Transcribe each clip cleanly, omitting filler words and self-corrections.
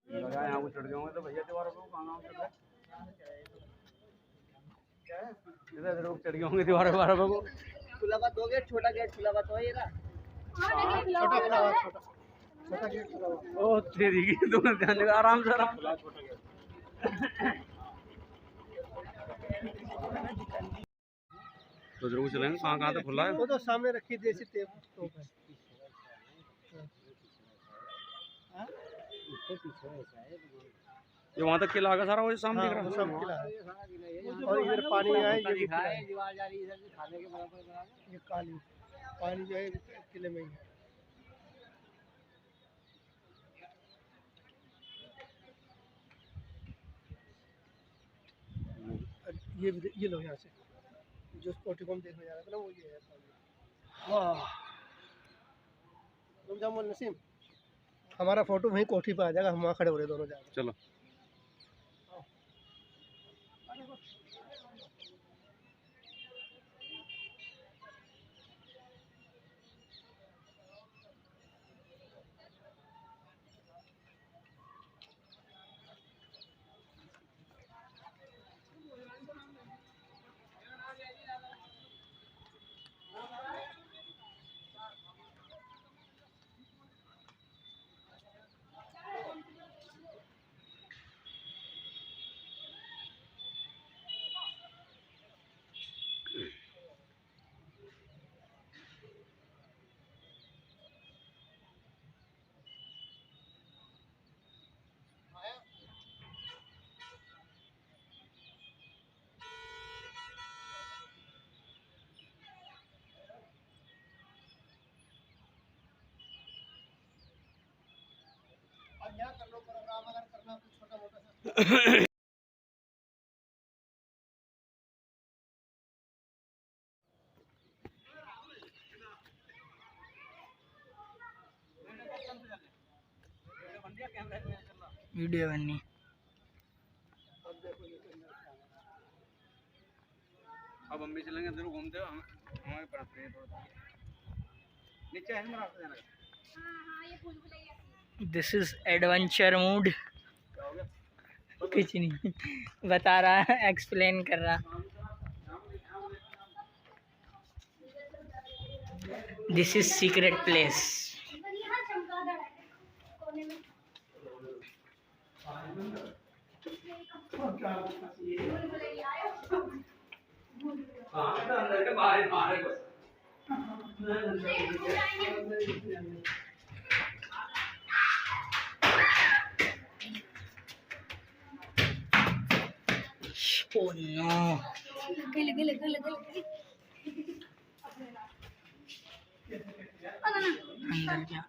लगा यहाँ को चढ़ जाऊंगे तो भैया दीवारों को कहाँ चढ़ रहे इधर लोग चढ़ जाऊंगे दीवारों को। खुला बात हो गया, छोटा गेट खुला बात हो ये ना, छोटा गेट खुला हुआ। ओ तेरी की दोनों ध्यान दे आराम से आराम। छोटा गेट तो जरूर चलेंगे। कहाँ तक खुला है? वो तो सामने रखी देसी टेप तो ये वहाँ तक किला का सारा वो सामने दिख रहा है। सब किला है और इधर पानी है, ये भी किला है। दीवार जा रही है इधर से खाने के बराबर ये काली पानी जो है किले में ही है। ये लो यहाँ से जो कोठी को हम देखने जा रहे थे ना, वो ये है पानी। वाह रुक जाओ मोहम्मद नसीम, हमारा फोटो वहीं कोठी पे आ जाएगा, हम वहाँ खड़े हो रहे दोनों जाकर। चलो यहाँ कर लो प्रोग्राम, अगर करना कुछ छोटा मोटा सा। वीडियो बननी। अब हम भी चलेंगे जरूर घूमते हो। हमारे पास नीचे है मेरा रास्ता जाना। This is adventure mood. कुछ नहीं बता रहा है, एक्सप्लेन कर रहा। This is secret place. अंदर के बाहर बाहर Oh no! गले अंदर क्या?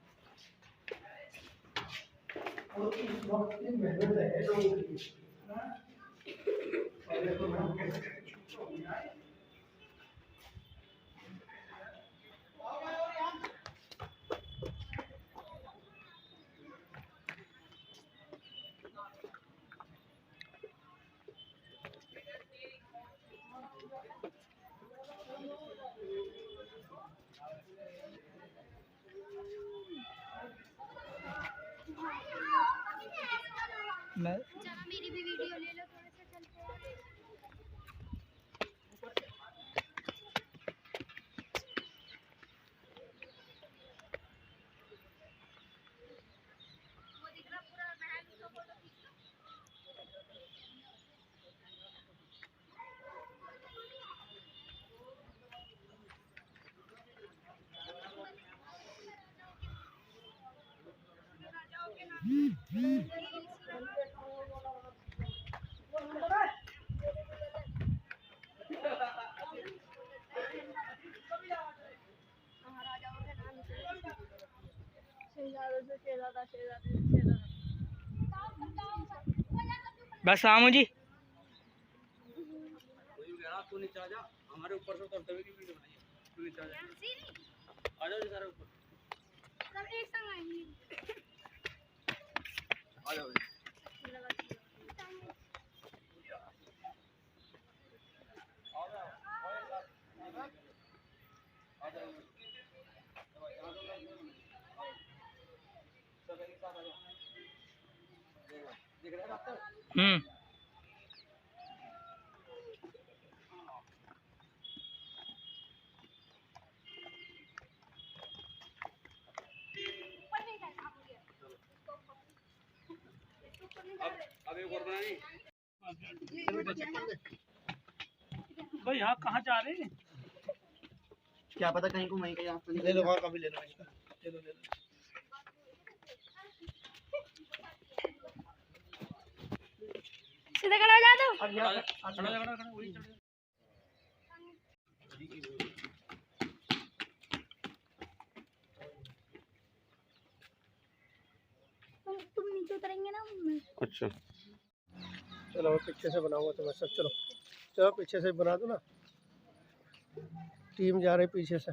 मैं मेरी भी वीडियो ले लो, थोड़ा सा चलते हैं। वो दिख रहा पूरा महल, उसका फोटो खींच लो। बस रामू जी तू नीचे आ जा, हमारे ऊपर से उतरते हुए की वीडियो बनाइए। तू नीचे आ जा, आ जाओ सारे ऊपर सब एक संग आएंगे। आ जाओ। अब एक और बनानी। भाई यहाँ कहाँ जा रहे हैं? क्या पता कहीं को वहीं कहीं आप ले लो, वहाँ का भी ले लो, ले लो ले लो। सीधा खड़ा हो जा दो। अब यहाँ खड़ा वही चढ़। तुम नीचे उतरेंगे ना। अच्छा चलो मैं पीछे से बनाऊंगा तो मैं सब। चलो चलो पीछे से बना दो ना, टीम जा रही पीछे से।